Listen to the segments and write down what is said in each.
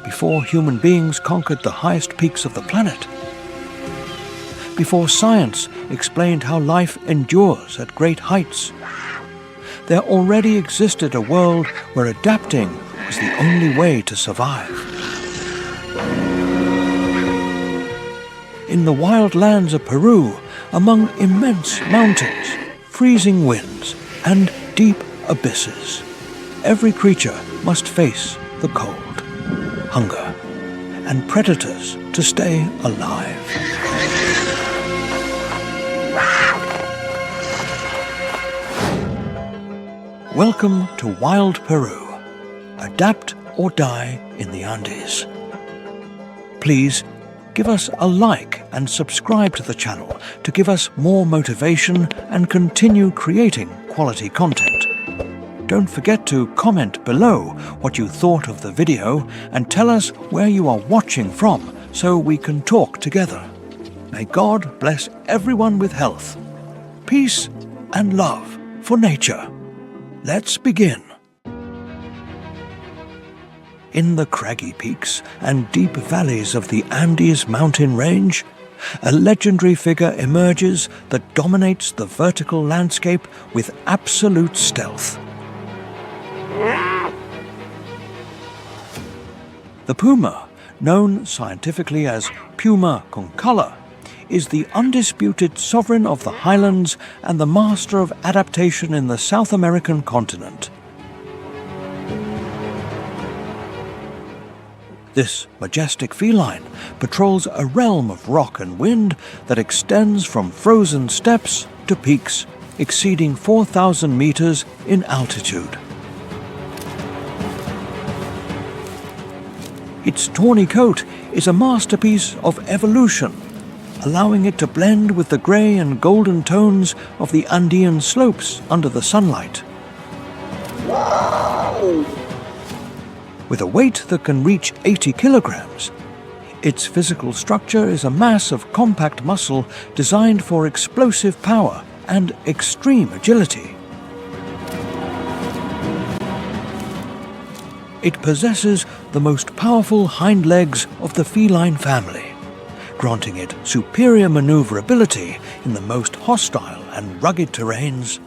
Before human beings conquered the highest peaks of the planet, before science explained how life endures at great heights, there already existed a world where adapting was the only way to survive. In the wild lands of Peru, among immense mountains, freezing winds, and deep abysses, every creature must face the cold, hunger, and predators to stay alive. Welcome to Wild Peru. Adapt or die in the Andes. Please give us a like and subscribe to the channel to give us more motivation and continue creating quality content. Don't forget to comment below what you thought of the video and tell us where you are watching from so we can talk together. May God bless everyone with health, peace and love for nature. Let's begin. In the craggy peaks and deep valleys of the Andes mountain range, a legendary figure emerges that dominates the vertical landscape with absolute stealth. The puma, known scientifically as Puma concolor, is the undisputed sovereign of the highlands and the master of adaptation in the South American continent. This majestic feline patrols a realm of rock and wind that extends from frozen steppes to peaks exceeding 4,000 meters in altitude. Its tawny coat is a masterpiece of evolution, allowing it to blend with the grey and golden tones of the Andean slopes under the sunlight. With a weight that can reach 80 kilograms, its physical structure is a mass of compact muscle designed for explosive power and extreme agility. It possesses the most powerful hind legs of the feline family, granting it superior maneuverability in the most hostile and rugged terrains.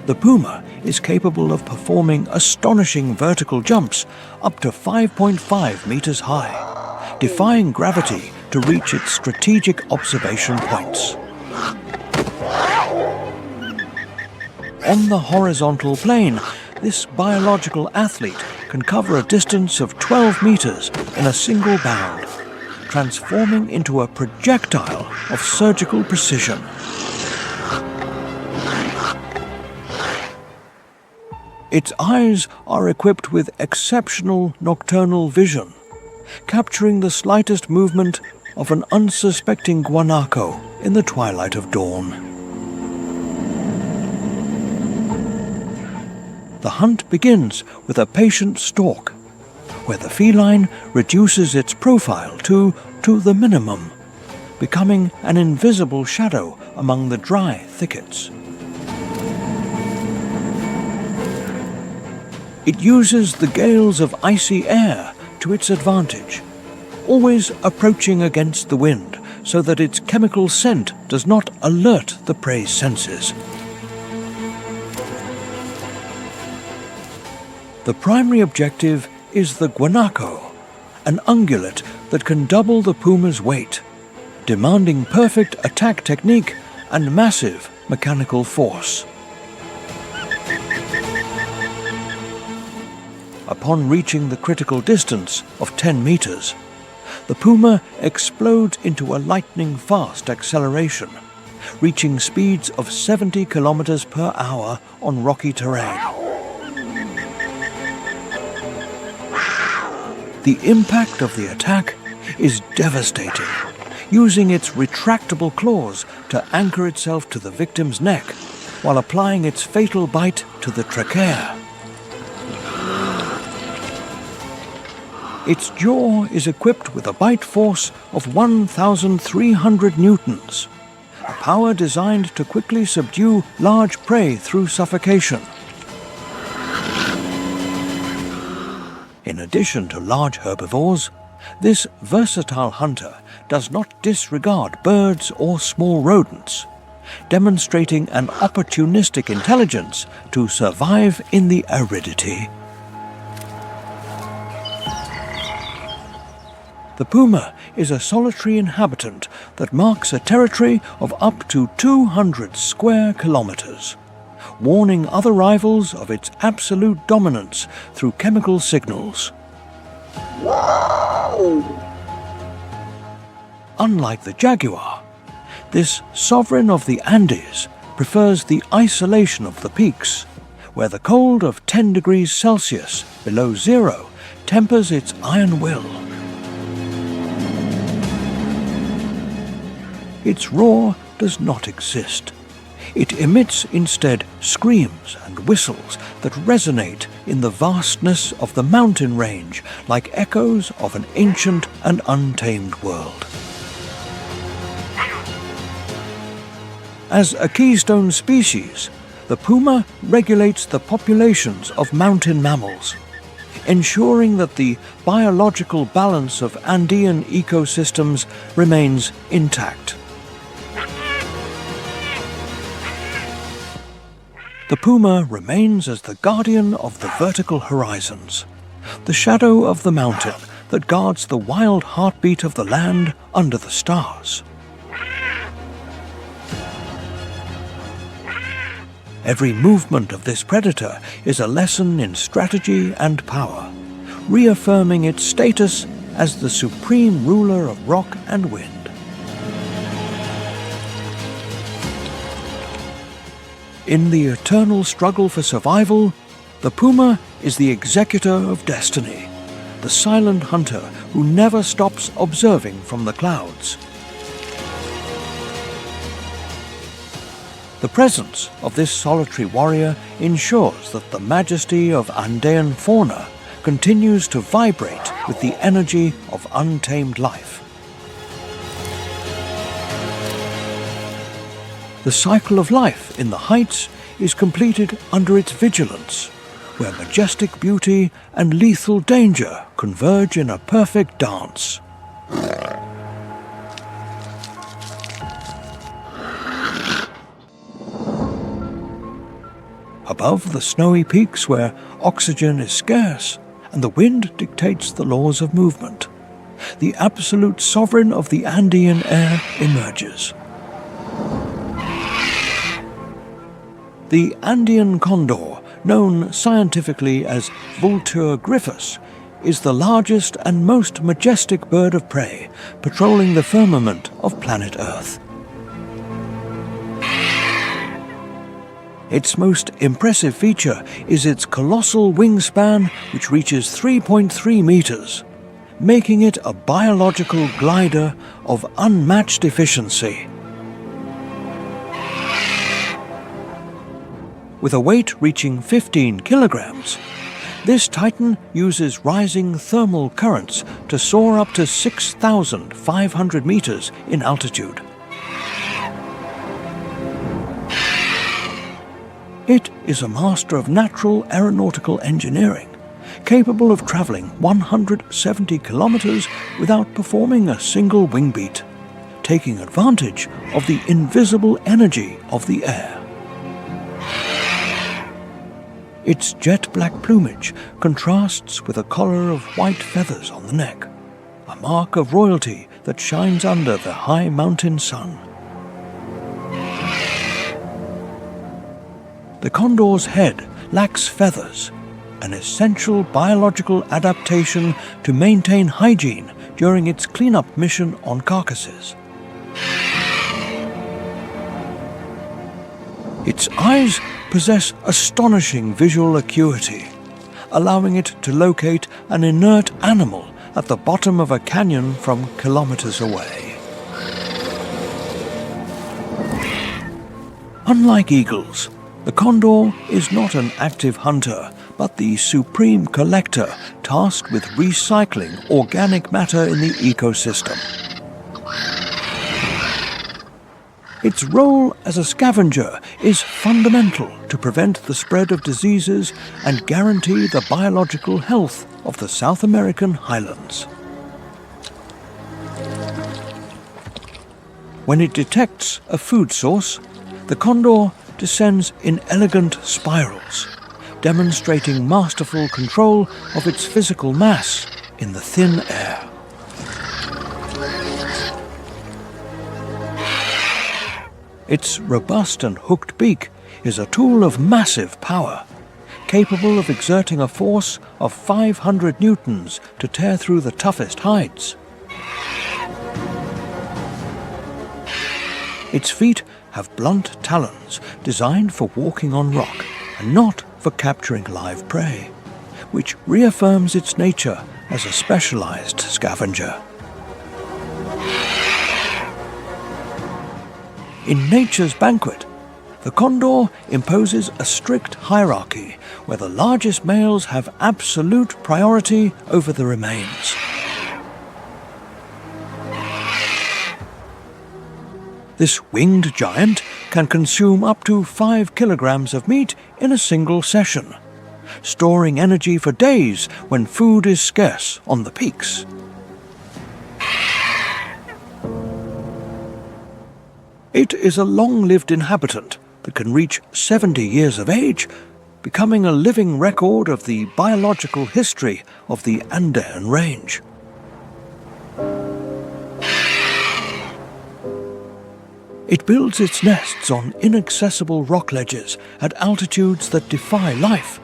The puma is capable of performing astonishing vertical jumps up to 5.5 meters high, defying gravity to reach its strategic observation points. On the horizontal plane, this biological athlete can cover a distance of 12 meters in a single bound, transforming into a projectile of surgical precision. Its eyes are equipped with exceptional nocturnal vision, capturing the slightest movement of an unsuspecting guanaco in the twilight of dawn. The hunt begins with a patient stalk, where the feline reduces its profile to the minimum, becoming an invisible shadow among the dry thickets. It uses the gales of icy air to its advantage, always approaching against the wind so that its chemical scent does not alert the prey's senses. The primary objective is the guanaco, an ungulate that can double the puma's weight, demanding perfect attack technique and massive mechanical force. Upon reaching the critical distance of 10 meters, the puma explodes into a lightning-fast acceleration, reaching speeds of 70 kilometers per hour on rocky terrain. The impact of the attack is devastating, using its retractable claws to anchor itself to the victim's neck while applying its fatal bite to the trachea. Its jaw is equipped with a bite force of 1,300 newtons, a power designed to quickly subdue large prey through suffocation. In addition to large herbivores, this versatile hunter does not disregard birds or small rodents, demonstrating an opportunistic intelligence to survive in the aridity. The puma is a solitary inhabitant that marks a territory of up to 200 square kilometers, warning other rivals of its absolute dominance through chemical signals. Unlike the jaguar, this sovereign of the Andes prefers the isolation of the peaks, where the cold of 10 degrees Celsius below zero tempers its iron will. Its roar does not exist. It emits instead screams and whistles that resonate in the vastness of the mountain range like echoes of an ancient and untamed world. As a keystone species, the puma regulates the populations of mountain mammals, ensuring that the biological balance of Andean ecosystems remains intact. The puma remains as the guardian of the vertical horizons, the shadow of the mountain that guards the wild heartbeat of the land under the stars. Every movement of this predator is a lesson in strategy and power, reaffirming its status as the supreme ruler of rock and wind. In the eternal struggle for survival, the puma is the executor of destiny, the silent hunter who never stops observing from the clouds. The presence of this solitary warrior ensures that the majesty of Andean fauna continues to vibrate with the energy of untamed life. The cycle of life in the heights is completed under its vigilance, where majestic beauty and lethal danger converge in a perfect dance. Above the snowy peaks where oxygen is scarce and the wind dictates the laws of movement, the absolute sovereign of the Andean air emerges. The Andean condor, known scientifically as Vultur gryphus, is the largest and most majestic bird of prey patrolling the firmament of planet Earth. Its most impressive feature is its colossal wingspan, which reaches 3.3 meters, making it a biological glider of unmatched efficiency. With a weight reaching 15 kilograms, this titan uses rising thermal currents to soar up to 6,500 meters in altitude. It is a master of natural aeronautical engineering, capable of traveling 170 kilometers without performing a single wing beat, taking advantage of the invisible energy of the air. Its jet-black plumage contrasts with a collar of white feathers on the neck, a mark of royalty that shines under the high mountain sun. The condor's head lacks feathers, an essential biological adaptation to maintain hygiene during its cleanup mission on carcasses. Its eyes possess astonishing visual acuity, allowing it to locate an inert animal at the bottom of a canyon from kilometers away. Unlike eagles, The condor is not an active hunter, but the supreme collector tasked with recycling organic matter in the ecosystem. Its role as a scavenger is fundamental to prevent the spread of diseases and guarantee the biological health of the South American highlands. When it detects a food source, the condor descends in elegant spirals, demonstrating masterful control of its physical mass in the thin air. Its robust and hooked beak is a tool of massive power, capable of exerting a force of 500 newtons to tear through the toughest hides. Its feet have blunt talons designed for walking on rock and not for capturing live prey, which reaffirms its nature as a specialized scavenger. In nature's banquet, the condor imposes a strict hierarchy where the largest males have absolute priority over the remains. This winged giant can consume up to 5 kilograms of meat in a single session, storing energy for days when food is scarce on the peaks. It is a long-lived inhabitant that can reach 70 years of age, becoming a living record of the biological history of the Andean range. It builds its nests on inaccessible rock ledges at altitudes that defy life,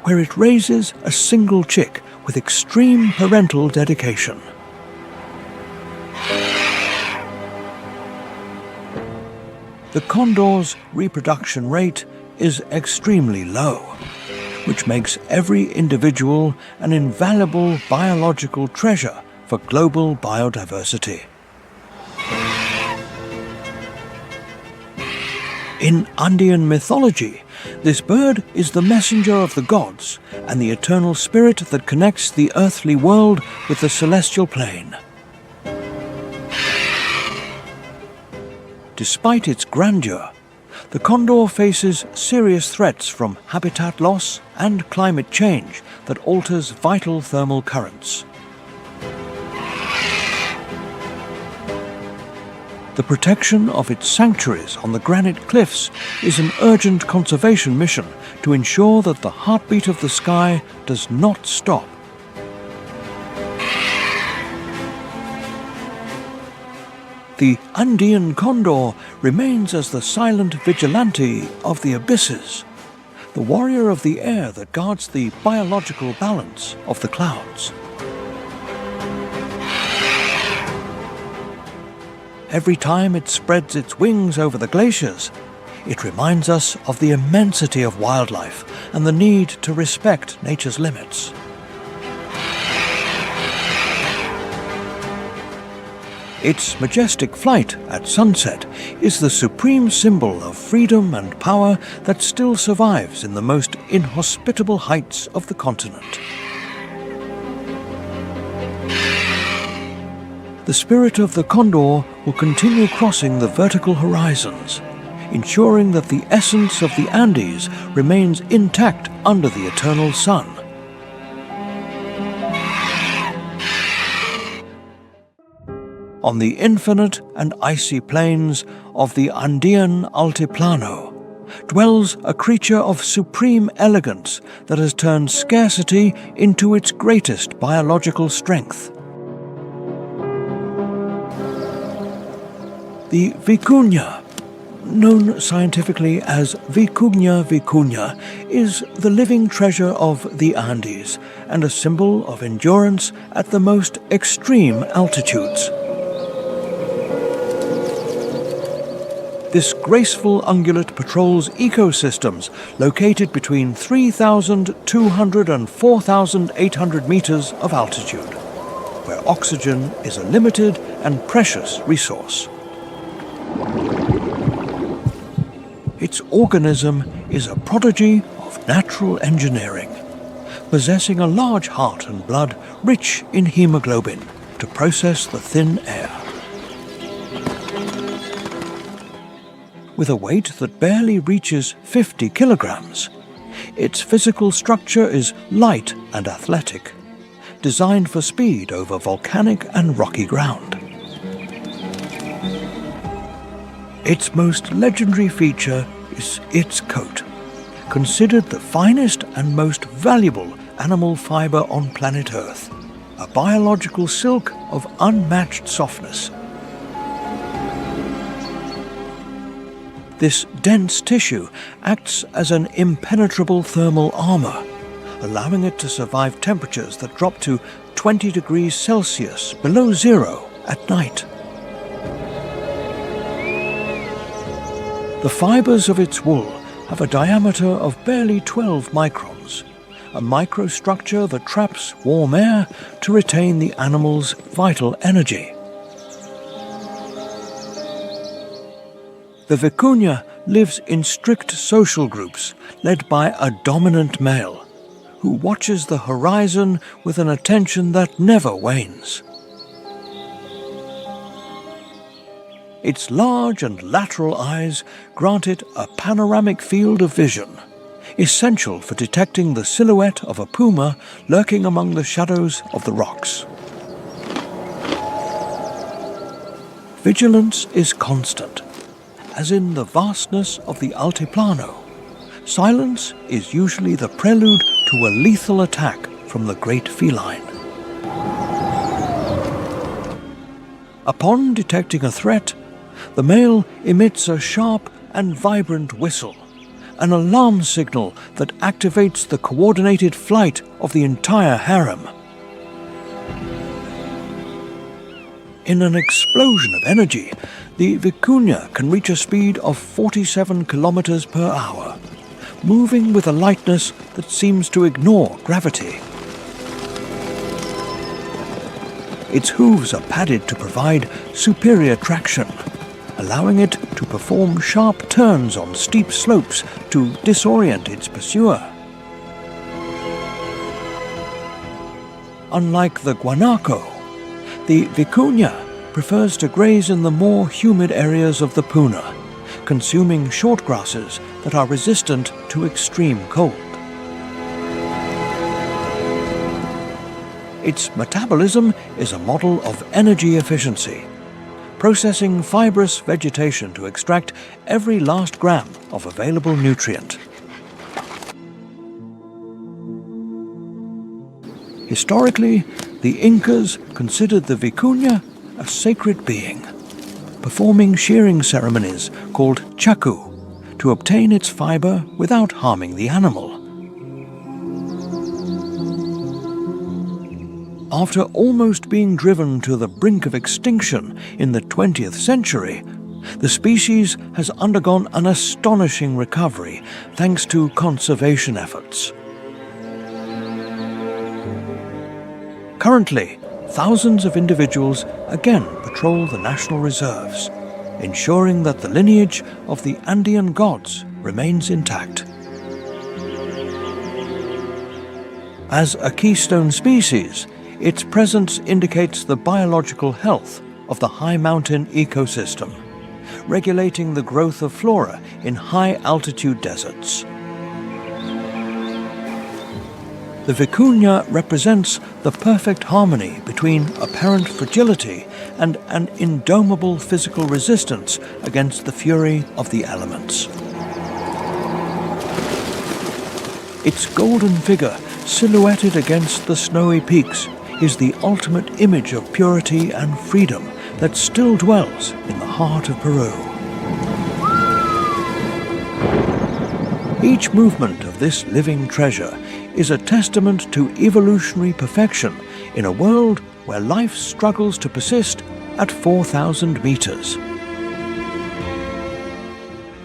where it raises a single chick with extreme parental dedication. The condor's reproduction rate is extremely low, which makes every individual an invaluable biological treasure for global biodiversity. In Andean mythology, this bird is the messenger of the gods and the eternal spirit that connects the earthly world with the celestial plane. Despite its grandeur, the condor faces serious threats from habitat loss and climate change that alters vital thermal currents. The protection of its sanctuaries on the granite cliffs is an urgent conservation mission to ensure that the heartbeat of the sky does not stop. The Andean condor remains as the silent vigilante of the abysses, the warrior of the air that guards the biological balance of the clouds. Every time it spreads its wings over the glaciers, it reminds us of the immensity of wildlife and the need to respect nature's limits. Its majestic flight at sunset is the supreme symbol of freedom and power that still survives in the most inhospitable heights of the continent. The spirit of the condor will continue crossing the vertical horizons, ensuring that the essence of the Andes remains intact under the eternal sun. On the infinite and icy plains of the Andean Altiplano dwells a creature of supreme elegance that has turned scarcity into its greatest biological strength. The vicuña, known scientifically as Vicuña vicuña, is the living treasure of the Andes and a symbol of endurance at the most extreme altitudes. This graceful ungulate patrols ecosystems located between 3,200 and 4,800 meters of altitude, where oxygen is a limited and precious resource. Its organism is a prodigy of natural engineering, possessing a large heart and blood rich in hemoglobin to process the thin air. With a weight that barely reaches 50 kilograms, its physical structure is light and athletic, designed for speed over volcanic and rocky ground. Its most legendary feature is its coat, considered the finest and most valuable animal fiber on planet Earth, a biological silk of unmatched softness. This dense tissue acts as an impenetrable thermal armor, allowing it to survive temperatures that drop to 20 degrees Celsius below zero at night. The fibers of its wool have a diameter of barely 12 microns, a microstructure that traps warm air to retain the animal's vital energy. The vicuña lives in strict social groups led by a dominant male, who watches the horizon with an attention that never wanes. Its large and lateral eyes grant it a panoramic field of vision, essential for detecting the silhouette of a puma lurking among the shadows of the rocks. Vigilance is constant, as in the vastness of the Altiplano. Silence is usually the prelude to a lethal attack from the great feline. Upon detecting a threat, the male emits a sharp and vibrant whistle, an alarm signal that activates the coordinated flight of the entire harem. In an explosion of energy, the vicuña can reach a speed of 47 kilometers per hour, moving with a lightness that seems to ignore gravity. Its hooves are padded to provide superior traction, allowing it to perform sharp turns on steep slopes to disorient its pursuer. Unlike the guanaco, the vicuña prefers to graze in the more humid areas of the puna, consuming short grasses that are resistant to extreme cold. Its metabolism is a model of energy efficiency, processing fibrous vegetation to extract every last gram of available nutrient. Historically, the Incas considered the vicuña a sacred being, performing shearing ceremonies called chacu to obtain its fiber without harming the animal. After almost being driven to the brink of extinction in the 20th century, the species has undergone an astonishing recovery thanks to conservation efforts. Currently, thousands of individuals again patrol the national reserves, ensuring that the lineage of the Andean gods remains intact. As a keystone species, its presence indicates the biological health of the high mountain ecosystem, regulating the growth of flora in high-altitude deserts. The vicuña represents the perfect harmony between apparent fragility and an indomitable physical resistance against the fury of the elements. Its golden figure, silhouetted against the snowy peaks, is the ultimate image of purity and freedom that still dwells in the heart of Peru. Each movement of this living treasure is a testament to evolutionary perfection in a world where life struggles to persist at 4,000 meters.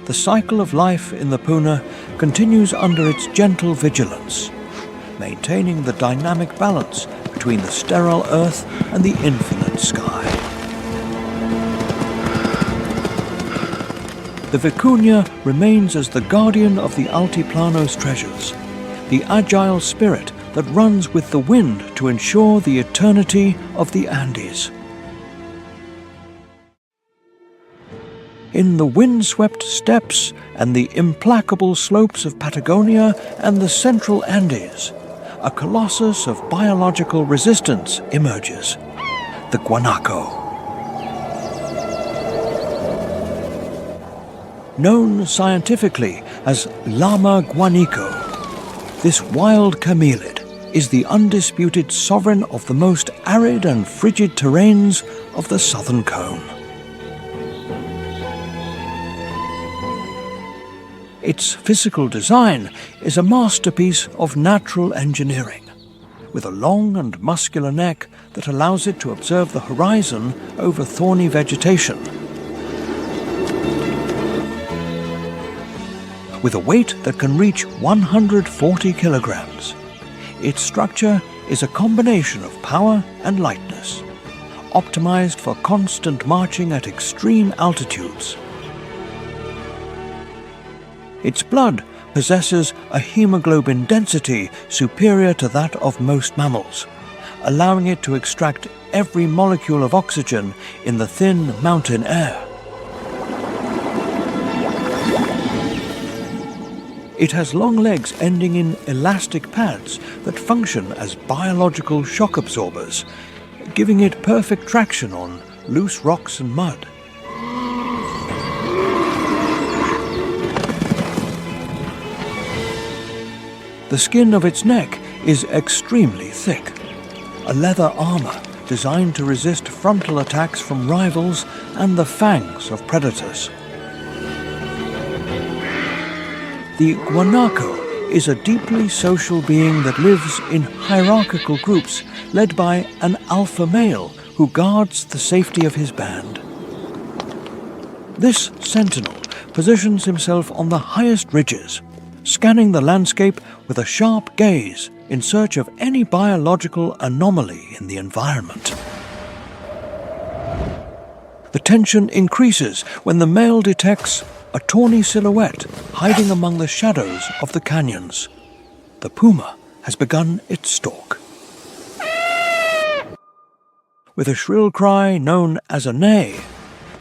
The cycle of life in the puna continues under its gentle vigilance, maintaining the dynamic balance between the sterile earth and the infinite sky. the vicuña remains as the guardian of the Altiplano's treasures, the agile spirit that runs with the wind to ensure the eternity of the Andes. In the windswept steppes and the implacable slopes of Patagonia and the central Andes, a colossus of biological resistance emerges, the guanaco. Known scientifically as Llama guanico, this wild camelid is the undisputed sovereign of the most arid and frigid terrains of the southern cone. Its physical design is a masterpiece of natural engineering, with a long and muscular neck that allows it to observe the horizon over thorny vegetation. With a weight that can reach 140 kilograms, its structure is a combination of power and lightness, optimized for constant marching at extreme altitudes. Its blood possesses a hemoglobin density superior to that of most mammals, allowing it to extract every molecule of oxygen in the thin mountain air. It has long legs ending in elastic pads that function as biological shock absorbers, giving it perfect traction on loose rocks and mud. The skin of its neck is extremely thick, a leather armor designed to resist frontal attacks from rivals and the fangs of predators. The guanaco is a deeply social being that lives in hierarchical groups led by an alpha male who guards the safety of his band. This sentinel positions himself on the highest ridges, scanning the landscape with a sharp gaze in search of any biological anomaly in the environment. The tension increases when the male detects a tawny silhouette hiding among the shadows of the canyons. The puma has begun its stalk. With a shrill cry known as a neigh,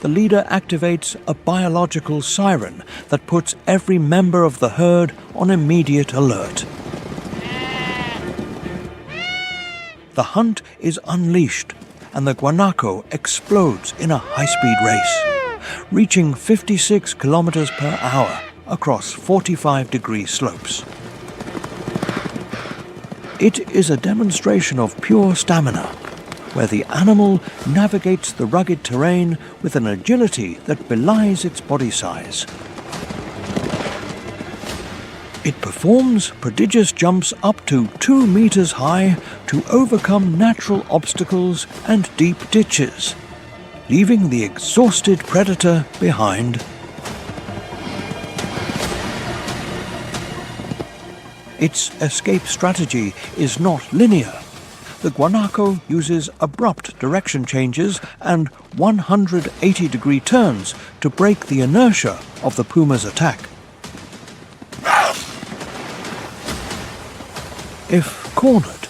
the leader activates a biological siren that puts every member of the herd on immediate alert. The hunt is unleashed, and the guanaco explodes in a high-speed race, reaching 56 kilometers per hour across 45-degree slopes. It is a demonstration of pure stamina, where the animal navigates the rugged terrain with an agility that belies its body size. It performs prodigious jumps up to 2 meters high to overcome natural obstacles and deep ditches, leaving the exhausted predator behind. Its escape strategy is not linear. The guanaco uses abrupt direction changes and 180-degree turns to break the inertia of the puma's attack. If cornered,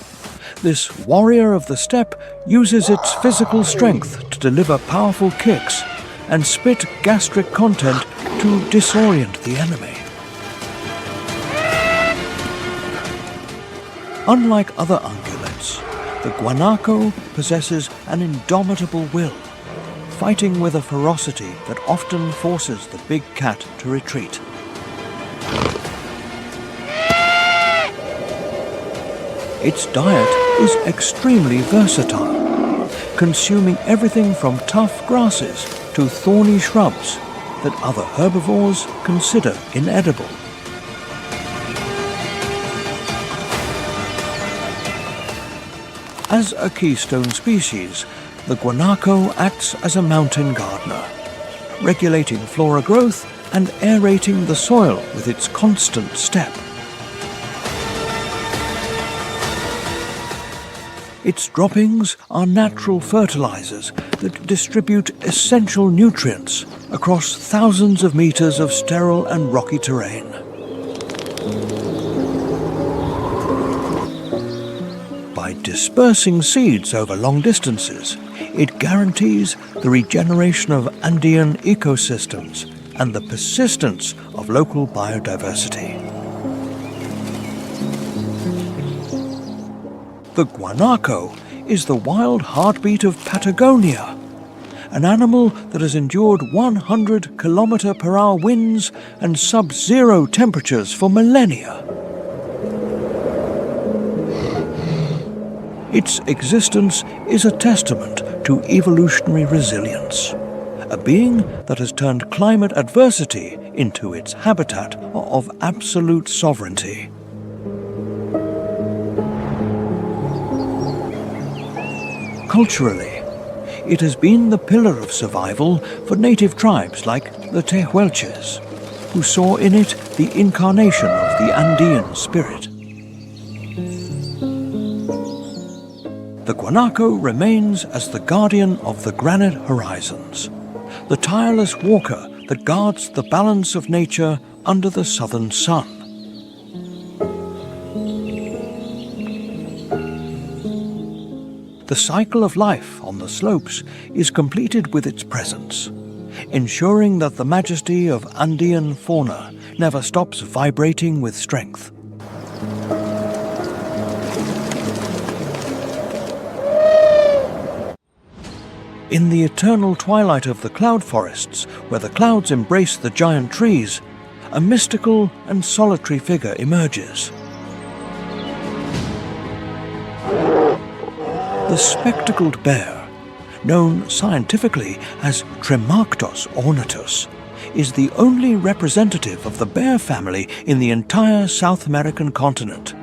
this warrior of the steppe uses its physical strength to deliver powerful kicks and spit gastric content to disorient the enemy. Unlike other ungulates, the guanaco possesses an indomitable will, fighting with a ferocity that often forces the big cat to retreat. Its diet is extremely versatile, consuming everything from tough grasses to thorny shrubs that other herbivores consider inedible. As a keystone species, the guanaco acts as a mountain gardener, regulating flora growth and aerating the soil with its constant step. Its droppings are natural fertilizers that distribute essential nutrients across thousands of meters of sterile and rocky terrain. By dispersing seeds over long distances, it guarantees the regeneration of Andean ecosystems and the persistence of local biodiversity. The guanaco is the wild heartbeat of Patagonia, an animal that has endured 100 km/h winds and sub-zero temperatures for millennia. Its existence is a testament to evolutionary resilience, a being that has turned climate adversity into its habitat of absolute sovereignty. Culturally, it has been the pillar of survival for native tribes like the Tehuelches, who saw in it the incarnation of the Andean spirit. The guanaco remains as the guardian of the granite horizons, the tireless walker that guards the balance of nature under the southern sun. The cycle of life on the slopes is completed with its presence, ensuring that the majesty of Andean fauna never stops vibrating with strength. In the eternal twilight of the cloud forests, where the clouds embrace the giant trees, a mystical and solitary figure emerges. The spectacled bear, known scientifically as Tremarctos ornatus, is the only representative of the bear family in the entire South American continent.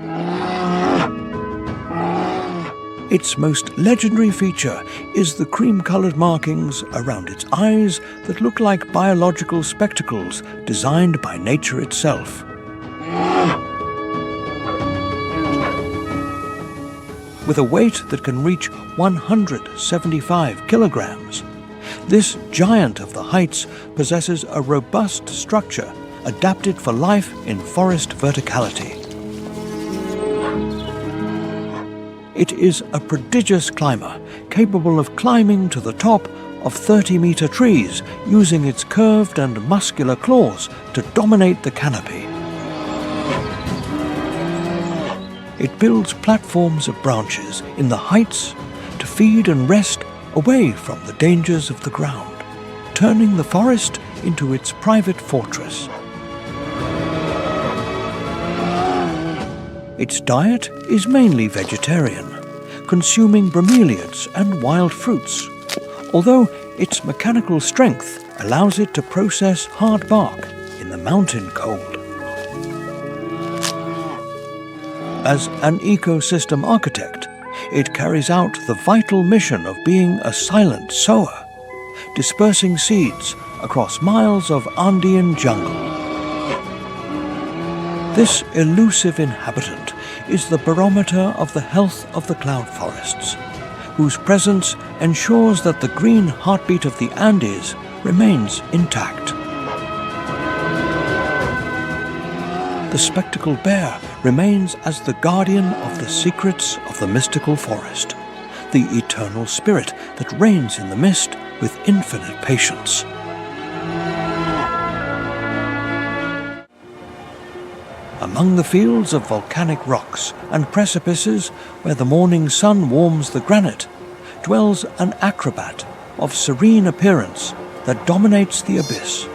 Its most legendary feature is the cream-colored markings around its eyes that look like biological spectacles designed by nature itself. With a weight that can reach 175 kilograms, this giant of the heights possesses a robust structure adapted for life in forest verticality. It is a prodigious climber, capable of climbing to the top of 30-meter trees using its curved and muscular claws to dominate the canopy. It builds platforms of branches in the heights to feed and rest away from the dangers of the ground, turning the forest into its private fortress. Its diet is mainly vegetarian, consuming bromeliads and wild fruits, although its mechanical strength allows it to process hard bark in the mountain cold. As an ecosystem architect, it carries out the vital mission of being a silent sower, dispersing seeds across miles of Andean jungle. This elusive inhabitant is the barometer of the health of the cloud forests, whose presence ensures that the green heartbeat of the Andes remains intact. The spectacled bear remains as the guardian of the secrets of the mystical forest, the eternal spirit that reigns in the mist with infinite patience. Among the fields of volcanic rocks and precipices where the morning sun warms the granite, dwells an acrobat of serene appearance that dominates the abyss.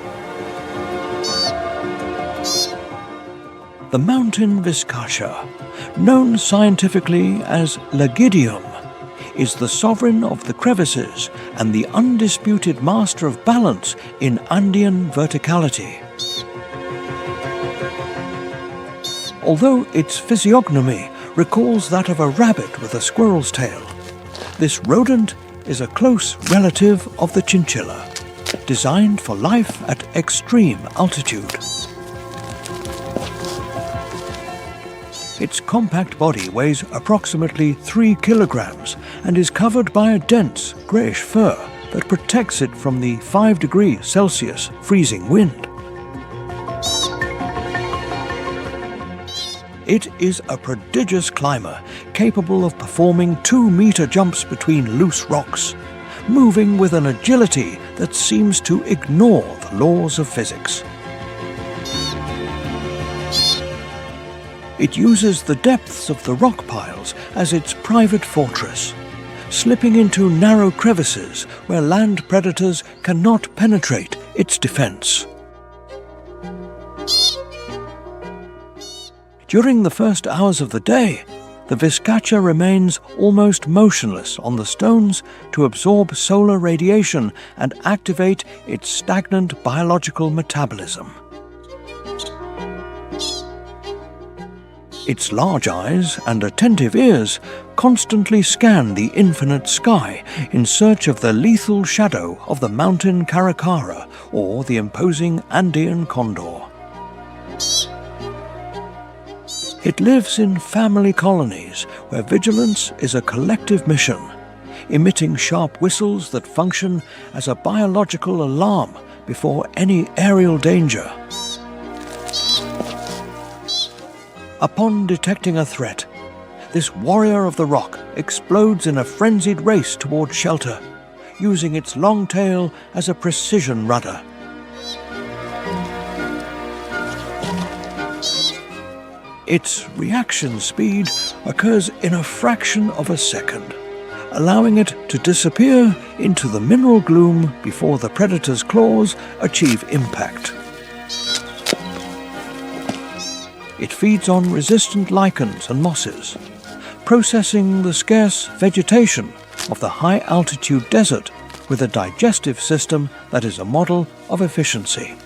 The mountain vizcacha, known scientifically as Lagidium, is the sovereign of the crevices and the undisputed master of balance in Andean verticality. Although its physiognomy recalls that of a rabbit with a squirrel's tail, this rodent is a close relative of the chinchilla, designed for life at extreme altitude. Its compact body weighs approximately 3 kilograms and is covered by a dense greyish fur that protects it from the 5 degrees Celsius freezing wind. It is a prodigious climber, capable of performing 2-meter jumps between loose rocks, moving with an agility that seems to ignore the laws of physics. It uses the depths of the rock piles as its private fortress, slipping into narrow crevices where land predators cannot penetrate its defense. During the first hours of the day, the Vizcacha remains almost motionless on the stones to absorb solar radiation and activate its stagnant biological metabolism. Its large eyes and attentive ears constantly scan the infinite sky in search of the lethal shadow of the mountain caracara or the imposing Andean condor. It lives in family colonies where vigilance is a collective mission, emitting sharp whistles that function as a biological alarm before any aerial danger. Upon detecting a threat, this warrior of the rock explodes in a frenzied race toward shelter, using its long tail as a precision rudder. Its reaction speed occurs in a fraction of a second, allowing it to disappear into the mineral gloom before the predator's claws achieve impact. It feeds on resistant lichens and mosses, processing the scarce vegetation of the high-altitude desert with a digestive system that is a model of efficiency.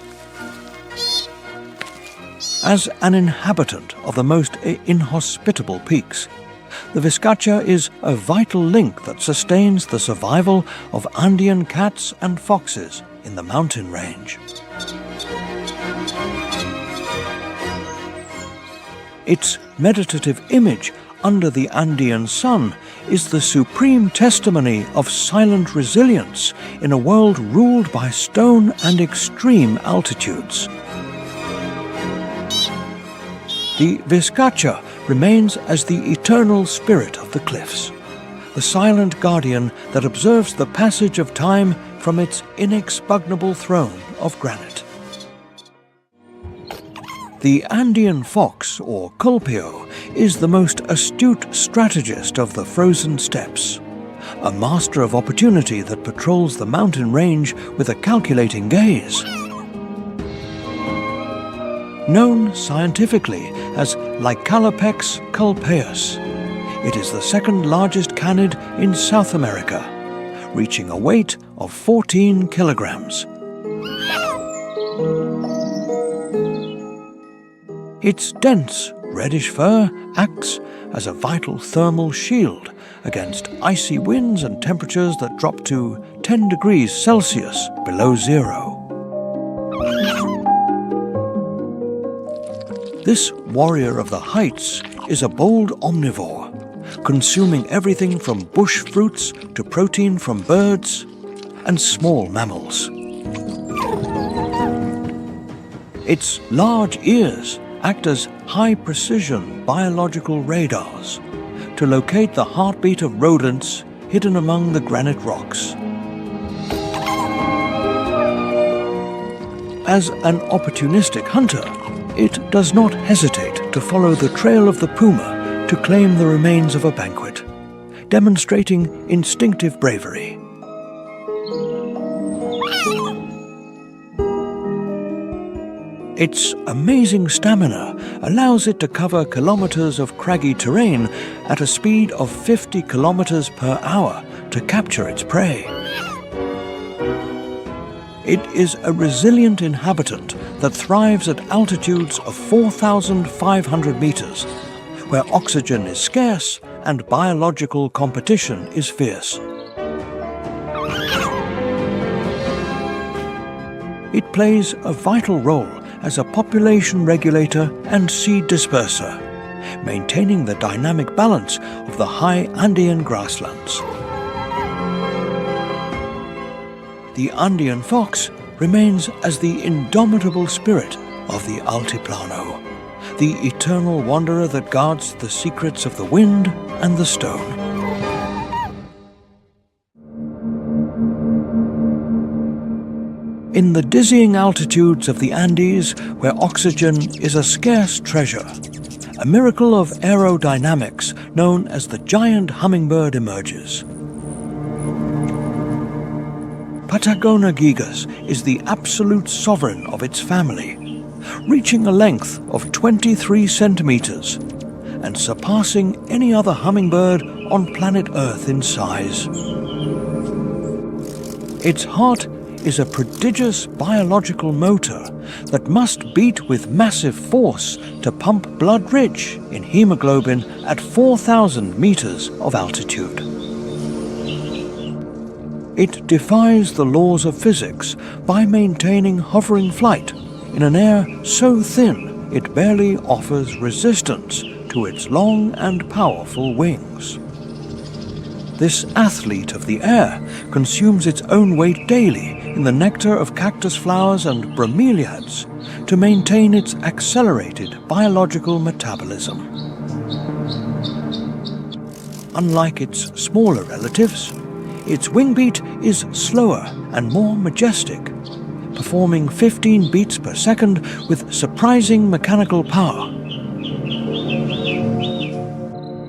As an inhabitant of the most inhospitable peaks, the Vizcacha is a vital link that sustains the survival of Andean cats and foxes in the mountain range. Its meditative image under the Andean sun is the supreme testimony of silent resilience in a world ruled by stone and extreme altitudes. The Vizcacha remains as the eternal spirit of the cliffs, the silent guardian that observes the passage of time from its inexpugnable throne of granite. The Andean fox, or culpeo, is the most astute strategist of the frozen steppes, a master of opportunity that patrols the mountain range with a calculating gaze. Known scientifically as Lycalopex culpeus, it is the second largest canid in South America, reaching a weight of 14 kilograms. Its dense reddish fur acts as a vital thermal shield against icy winds and temperatures that drop to 10 degrees Celsius below zero. This warrior of the heights is a bold omnivore, consuming everything from bush fruits to protein from birds and small mammals. Its large ears act as high-precision biological radars to locate the heartbeat of rodents hidden among the granite rocks. As an opportunistic hunter, it does not hesitate to follow the trail of the puma to claim the remains of a banquet, demonstrating instinctive bravery. Its amazing stamina allows it to cover kilometers of craggy terrain at a speed of 50 kilometers per hour to capture its prey. It is a resilient inhabitant that thrives at altitudes of 4,500 meters, where oxygen is scarce and biological competition is fierce. It plays a vital role as a population regulator and seed disperser, maintaining the dynamic balance of the high Andean grasslands. The Andean fox remains as the indomitable spirit of the Altiplano, the eternal wanderer that guards the secrets of the wind and the stone. In the dizzying altitudes of the Andes, where oxygen is a scarce treasure, a miracle of aerodynamics known as the giant hummingbird emerges. Patagonia gigas is the absolute sovereign of its family, reaching a length of 23 centimeters and surpassing any other hummingbird on planet Earth in size. Its heart is a prodigious biological motor that must beat with massive force to pump blood rich in hemoglobin at 4,000 meters of altitude. It defies the laws of physics by maintaining hovering flight in an air so thin it barely offers resistance to its long and powerful wings. This athlete of the air consumes its own weight daily in the nectar of cactus flowers and bromeliads to maintain its accelerated biological metabolism. Unlike its smaller relatives, its wing beat is slower and more majestic, performing 15 beats per second with surprising mechanical power.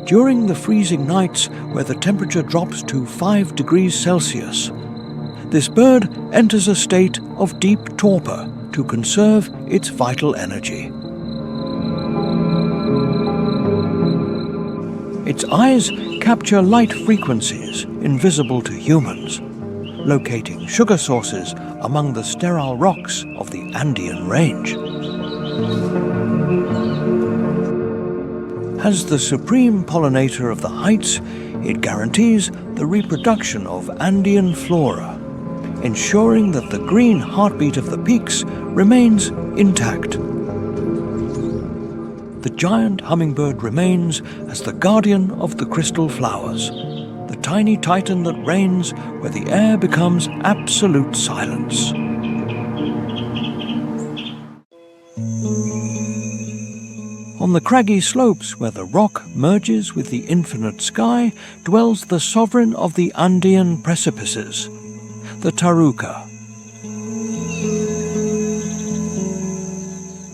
During the freezing nights where the temperature drops to 5 degrees Celsius, this bird enters a state of deep torpor to conserve its vital energy. Its eyes capture light frequencies invisible to humans, locating sugar sources among the sterile rocks of the Andean range. As the supreme pollinator of the heights, it guarantees the reproduction of Andean flora, ensuring that the green heartbeat of the peaks remains intact. The giant hummingbird remains as the guardian of the crystal flowers, the tiny titan that reigns where the air becomes absolute silence. On the craggy slopes where the rock merges with the infinite sky dwells the sovereign of the Andean precipices, the taruca.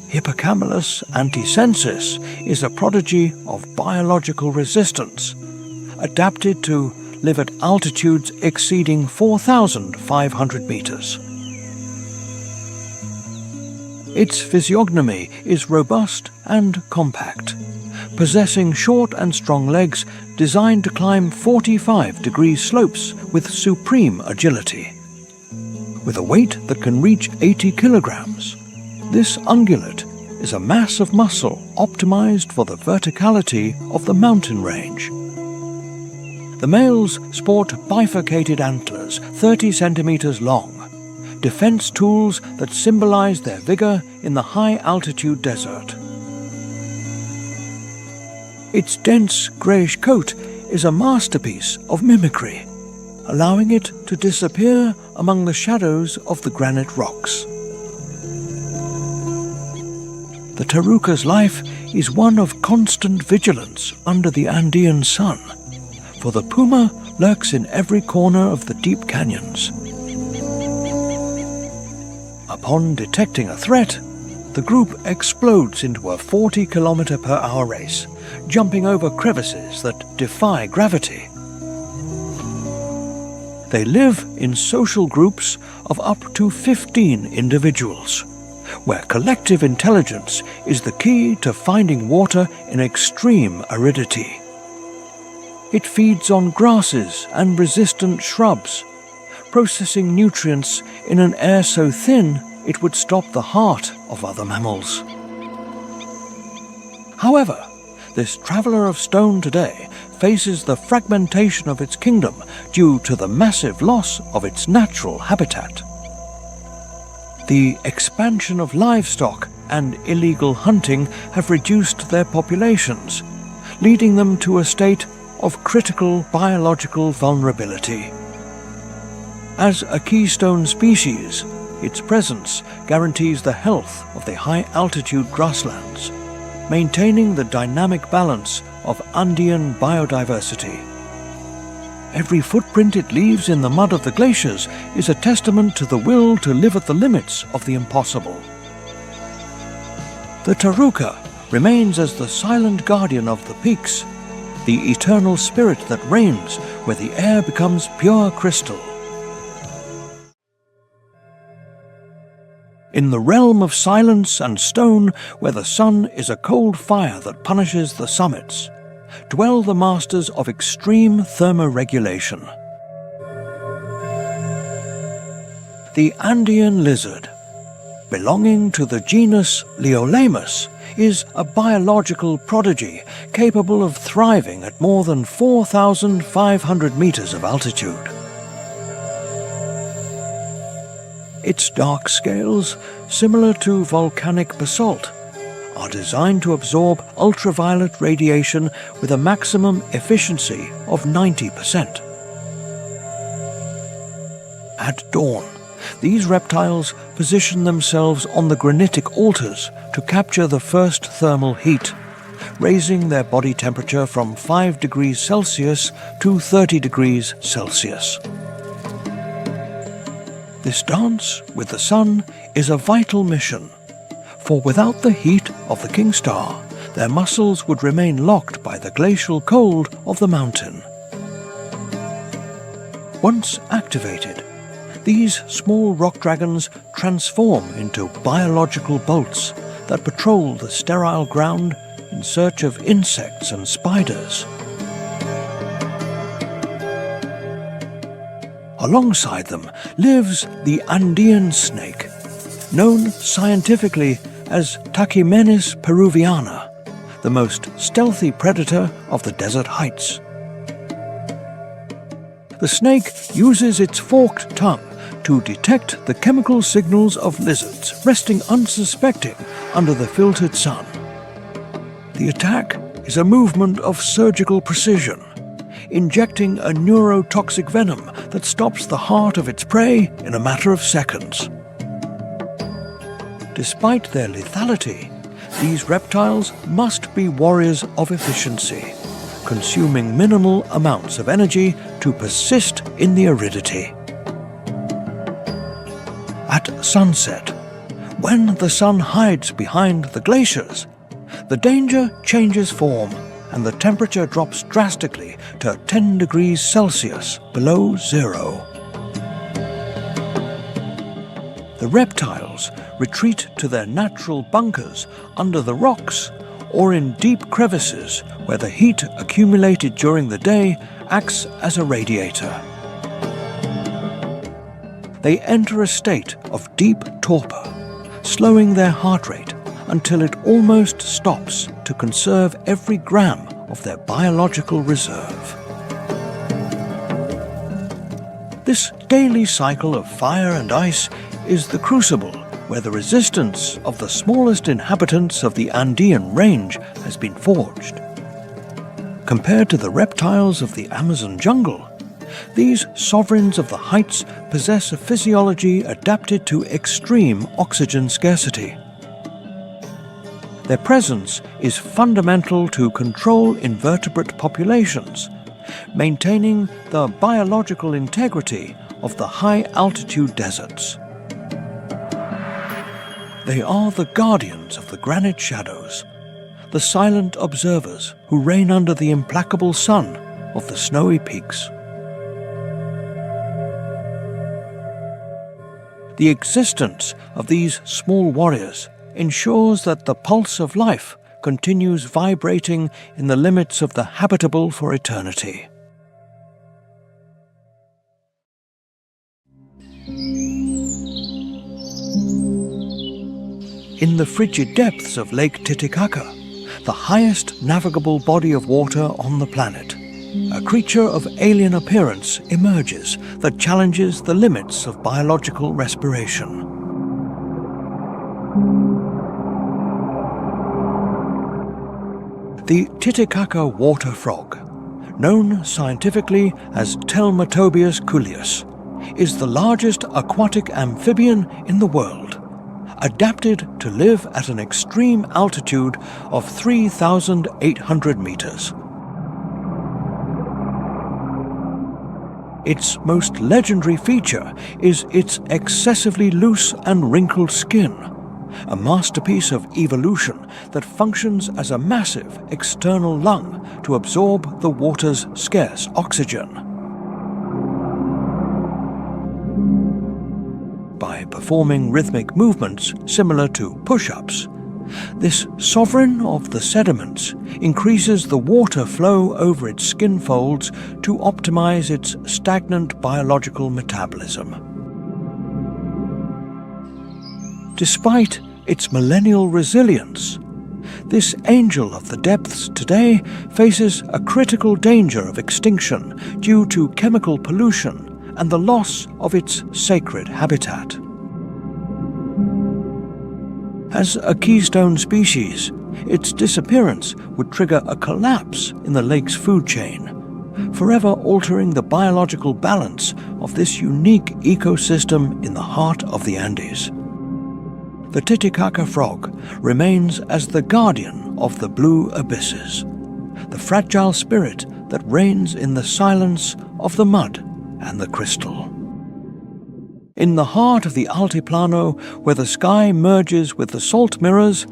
Hippocamelus anticensis is a prodigy of biological resistance, adapted to live at altitudes exceeding 4,500 meters. Its physiognomy is robust and compact, possessing short and strong legs designed to climb 45-degree slopes with supreme agility. With a weight that can reach 80 kilograms, this ungulate is a mass of muscle optimized for the verticality of the mountain range. The males sport bifurcated antlers 30 centimeters long, defense tools that symbolize their vigor in the high-altitude desert. Its dense greyish coat is a masterpiece of mimicry, allowing it to disappear among the shadows of the granite rocks. The taruca's life is one of constant vigilance under the Andean sun, for the puma lurks in every corner of the deep canyons. Upon detecting a threat, the group explodes into a 40-kilometer-per-hour race, jumping over crevices that defy gravity. They live in social groups of up to 15 individuals, where collective intelligence is the key to finding water in extreme aridity. It feeds on grasses and resistant shrubs, processing nutrients in an air so thin it would stop the heart of other mammals. However, this traveller of stone today faces the fragmentation of its kingdom due to the massive loss of its natural habitat. The expansion of livestock and illegal hunting have reduced their populations, leading them to a state of critical biological vulnerability. As a keystone species, its presence guarantees the health of the high-altitude grasslands, maintaining the dynamic balance of Andean biodiversity. Every footprint it leaves in the mud of the glaciers is a testament to the will to live at the limits of the impossible. The taruca remains as the silent guardian of the peaks, the eternal spirit that reigns where the air becomes pure crystal. In the realm of silence and stone, where the sun is a cold fire that punishes the summits, dwell the masters of extreme thermoregulation. The Andean lizard, belonging to the genus Leolamus, is a biological prodigy capable of thriving at more than 4,500 meters of altitude. Its dark scales, similar to volcanic basalt, are designed to absorb ultraviolet radiation with a maximum efficiency of 90%. At dawn, these reptiles position themselves on the granitic altars to capture the first thermal heat, raising their body temperature from 5 degrees Celsius to 30 degrees Celsius. This dance with the sun is a vital mission, for without the heat of the king star, their muscles would remain locked by the glacial cold of the mountain. Once activated, these small rock dragons transform into biological bolts that patrol the sterile ground in search of insects and spiders. Alongside them lives the Andean snake, known scientifically as Tachymenes peruviana, the most stealthy predator of the desert heights. The snake uses its forked tongue to detect the chemical signals of lizards resting unsuspecting under the filtered sun. The attack is a movement of surgical precision, injecting a neurotoxic venom that stops the heart of its prey in a matter of seconds. Despite their lethality, these reptiles must be warriors of efficiency, consuming minimal amounts of energy to persist in the aridity. At sunset, when the sun hides behind the glaciers, the danger changes form and the temperature drops drastically to 10 degrees Celsius below zero. The reptiles retreat to their natural bunkers under the rocks or in deep crevices where the heat accumulated during the day acts as a radiator. They enter a state of deep torpor, slowing their heart rate until it almost stops to conserve every gram of their biological reserve. This daily cycle of fire and ice is the crucible where the resistance of the smallest inhabitants of the Andean range has been forged. Compared to the reptiles of the Amazon jungle, these sovereigns of the heights possess a physiology adapted to extreme oxygen scarcity. Their presence is fundamental to control invertebrate populations, maintaining the biological integrity of the high-altitude deserts. They are the guardians of the granite shadows, the silent observers who reign under the implacable sun of the snowy peaks. The existence of these small warriors ensures that the pulse of life continues vibrating in the limits of the habitable for eternity. In the frigid depths of Lake Titicaca, the highest navigable body of water on the planet, a creature of alien appearance emerges that challenges the limits of biological respiration. The Titicaca water frog, known scientifically as Telmatobius culeus, is the largest aquatic amphibian in the world, adapted to live at an extreme altitude of 3,800 meters. Its most legendary feature is its excessively loose and wrinkled skin, a masterpiece of evolution that functions as a massive external lung to absorb the water's scarce oxygen. By performing rhythmic movements similar to push-ups, this sovereign of the sediments increases the water flow over its skin folds to optimize its stagnant biological metabolism. Despite its millennial resilience, this angel of the depths today faces a critical danger of extinction due to chemical pollution and the loss of its sacred habitat. As a keystone species, its disappearance would trigger a collapse in the lake's food chain, forever altering the biological balance of this unique ecosystem in the heart of the Andes. The Titicaca frog remains as the guardian of the blue abysses, the fragile spirit that reigns in the silence of the mud and the crystal. In the heart of the Altiplano, where the sky merges with the salt mirrors,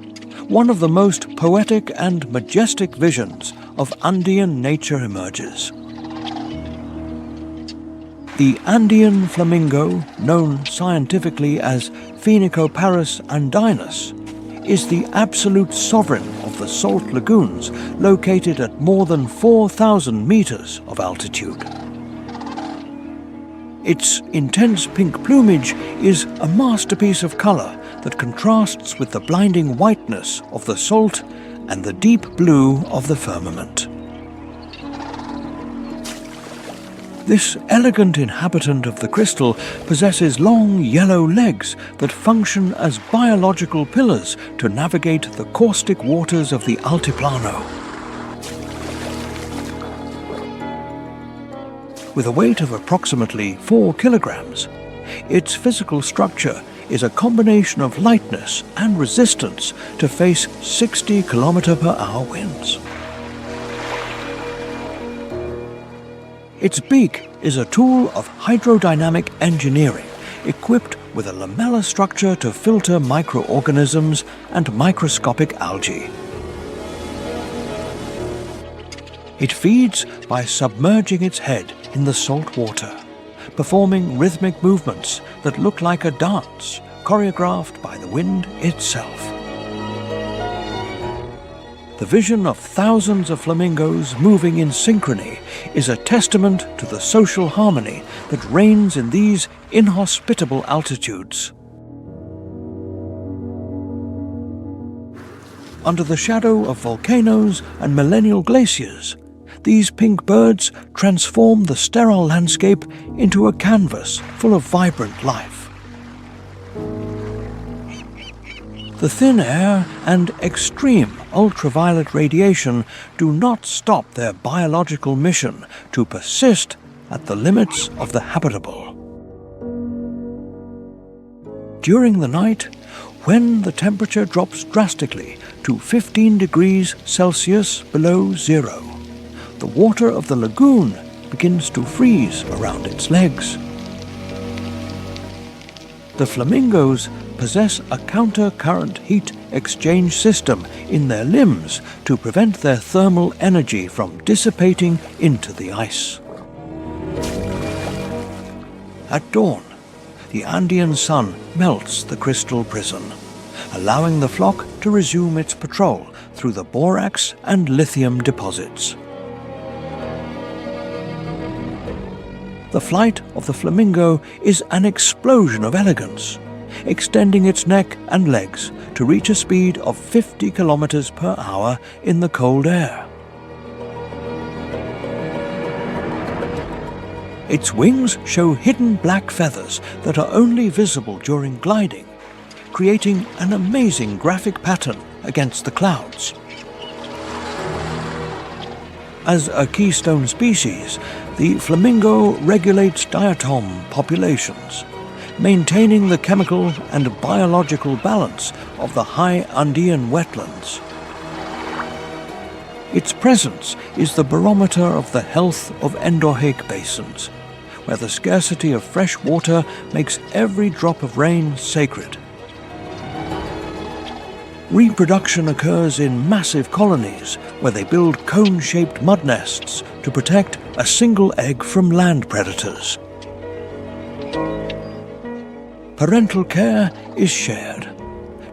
one of the most poetic and majestic visions of Andean nature emerges. The Andean flamingo, known scientifically as Phoenicoparus andinus, is the absolute sovereign of the salt lagoons located at more than 4,000 meters of altitude. Its intense pink plumage is a masterpiece of color that contrasts with the blinding whiteness of the salt and the deep blue of the firmament. This elegant inhabitant of the crystal possesses long yellow legs that function as biological pillars to navigate the caustic waters of the Altiplano. With a weight of approximately 4 kilograms, its physical structure is a combination of lightness and resistance to face 60 km/h winds. Its beak is a tool of hydrodynamic engineering, equipped with a lamella structure to filter microorganisms and microscopic algae. It feeds by submerging its head in the salt water, performing rhythmic movements that look like a dance choreographed by the wind itself. The vision of thousands of flamingos moving in synchrony is a testament to the social harmony that reigns in these inhospitable altitudes. Under the shadow of volcanoes and millennial glaciers, these pink birds transform the sterile landscape into a canvas full of vibrant life. The thin air and extreme ultraviolet radiation do not stop their biological mission to persist at the limits of the habitable. During the night, when the temperature drops drastically to 15 degrees Celsius below zero, the water of the lagoon begins to freeze around its legs. The flamingos possess a counter-current heat exchange system in their limbs to prevent their thermal energy from dissipating into the ice. At dawn, the Andean sun melts the crystal prison, allowing the flock to resume its patrol through the borax and lithium deposits. The flight of the flamingo is an explosion of elegance, extending its neck and legs to reach a speed of 50 km/h in the cold air. Its wings show hidden black feathers that are only visible during gliding, creating an amazing graphic pattern against the clouds. As a keystone species, the flamingo regulates diatom populations, maintaining the chemical and biological balance of the high Andean wetlands. Its presence is the barometer of the health of endorheic basins, where the scarcity of fresh water makes every drop of rain sacred. Reproduction occurs in massive colonies where they build cone-shaped mud nests to protect a single egg from land predators. Parental care is shared,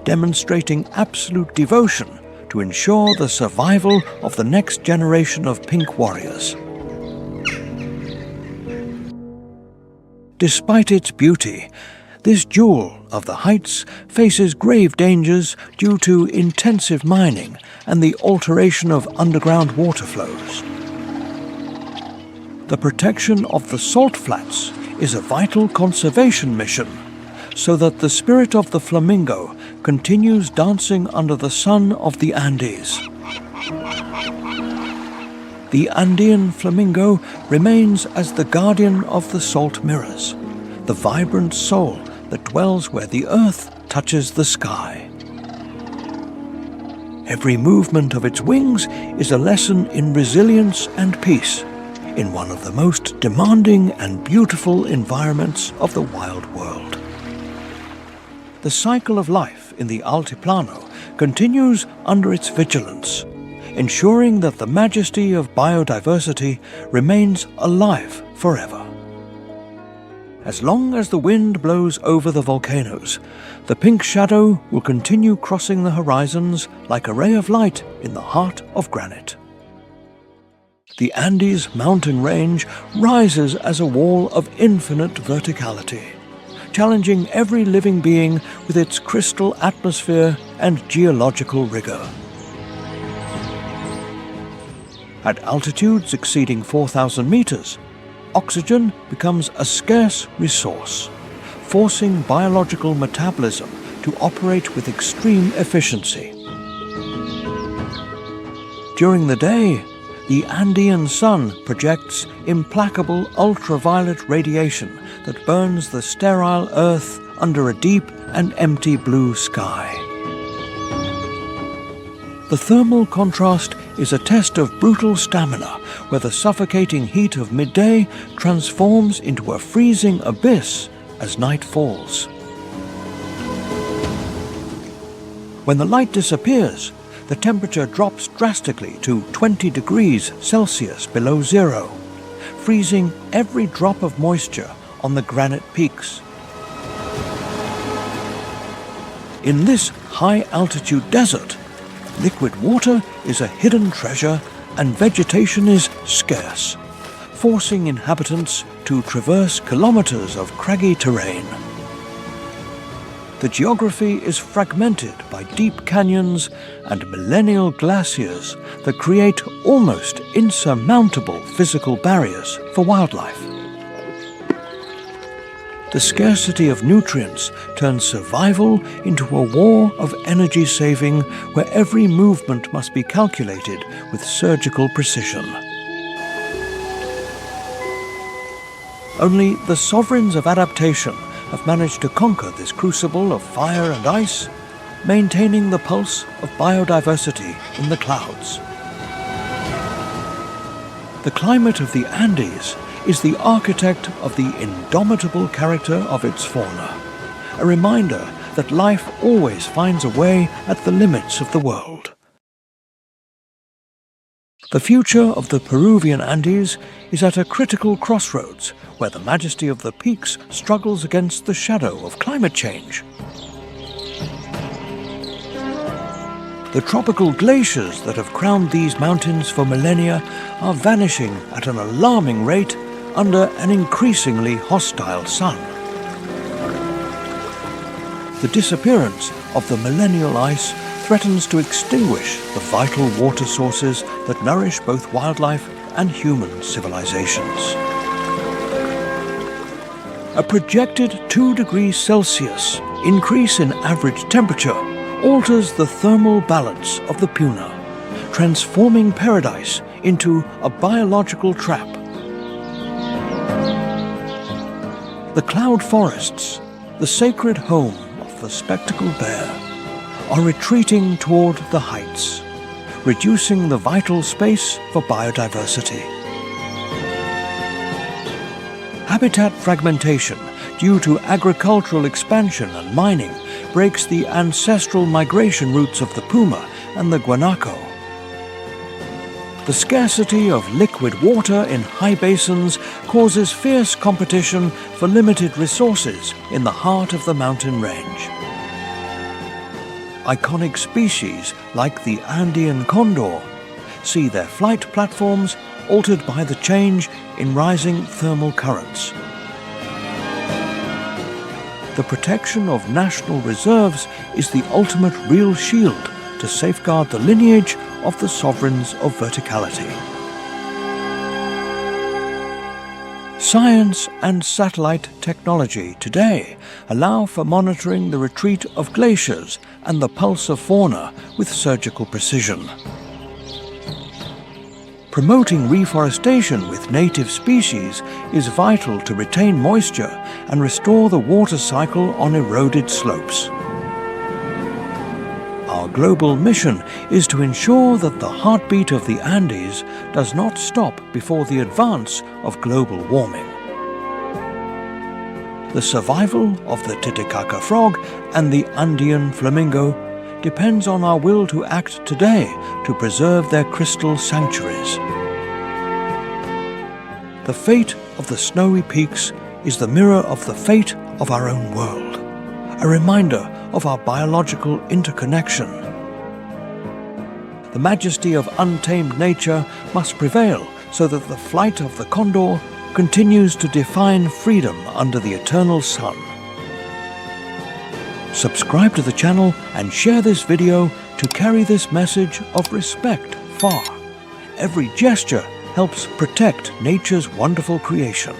demonstrating absolute devotion to ensure the survival of the next generation of pink warriors. Despite its beauty, this jewel of the heights faces grave dangers due to intensive mining and the alteration of underground water flows. The protection of the salt flats is a vital conservation mission, so that the spirit of the flamingo continues dancing under the sun of the Andes. The Andean flamingo remains as the guardian of the salt mirrors, the vibrant soul that dwells where the earth touches the sky. Every movement of its wings is a lesson in resilience and peace, in one of the most demanding and beautiful environments of the wild world. The cycle of life in the Altiplano continues under its vigilance, ensuring that the majesty of biodiversity remains alive forever. As long as the wind blows over the volcanoes, the pink shadow will continue crossing the horizons like a ray of light in the heart of granite. The Andes mountain range rises as a wall of infinite verticality, challenging every living being with its crystal atmosphere and geological rigor. At altitudes exceeding 4,000 meters, oxygen becomes a scarce resource, forcing biological metabolism to operate with extreme efficiency. During the day, the Andean sun projects implacable ultraviolet radiation that burns the sterile earth under a deep and empty blue sky. The thermal contrast is a test of brutal stamina, where the suffocating heat of midday transforms into a freezing abyss as night falls. When the light disappears, the temperature drops drastically to 20 degrees Celsius below zero, freezing every drop of moisture on the granite peaks. In this high-altitude desert, liquid water is a hidden treasure and vegetation is scarce, forcing inhabitants to traverse kilometers of craggy terrain. The geography is fragmented by deep canyons and millennial glaciers that create almost insurmountable physical barriers for wildlife. The scarcity of nutrients turns survival into a war of energy saving, where every movement must be calculated with surgical precision. Only the sovereigns of adaptation have managed to conquer this crucible of fire and ice, maintaining the pulse of biodiversity in the clouds. The climate of the Andes is the architect of the indomitable character of its fauna, a reminder that life always finds a way at the limits of the world. The future of the Peruvian Andes is at a critical crossroads, where the majesty of the peaks struggles against the shadow of climate change. The tropical glaciers that have crowned these mountains for millennia are vanishing at an alarming rate under an increasingly hostile sun. The disappearance of the millennial ice threatens to extinguish the vital water sources that nourish both wildlife and human civilizations. A projected 2 degrees Celsius increase in average temperature alters the thermal balance of the Puna, transforming paradise into a biological trap. The cloud forests, the sacred home of the spectacled bear, are retreating toward the heights, reducing the vital space for biodiversity. Habitat fragmentation due to agricultural expansion and mining breaks the ancestral migration routes of the puma and the guanaco. The scarcity of liquid water in high basins causes fierce competition for limited resources in the heart of the mountain range. Iconic species like the Andean condor see their flight platforms altered by the change in rising thermal currents. The protection of national reserves is the ultimate real shield to safeguard the lineage of the sovereigns of verticality. Science and satellite technology today allow for monitoring the retreat of glaciers and the pulse of fauna with surgical precision. Promoting reforestation with native species is vital to retain moisture and restore the water cycle on eroded slopes. Our global mission is to ensure that the heartbeat of the Andes does not stop before the advance of global warming. The survival of the Titicaca frog and the Andean flamingo depends on our will to act today to preserve their crystal sanctuaries. The fate of the snowy peaks is the mirror of the fate of our own world, a reminder of our biological interconnection. The majesty of untamed nature must prevail so that the flight of the condor continues to define freedom under the eternal sun. Subscribe to the channel and share this video to carry this message of respect far. Every gesture helps protect nature's wonderful creation.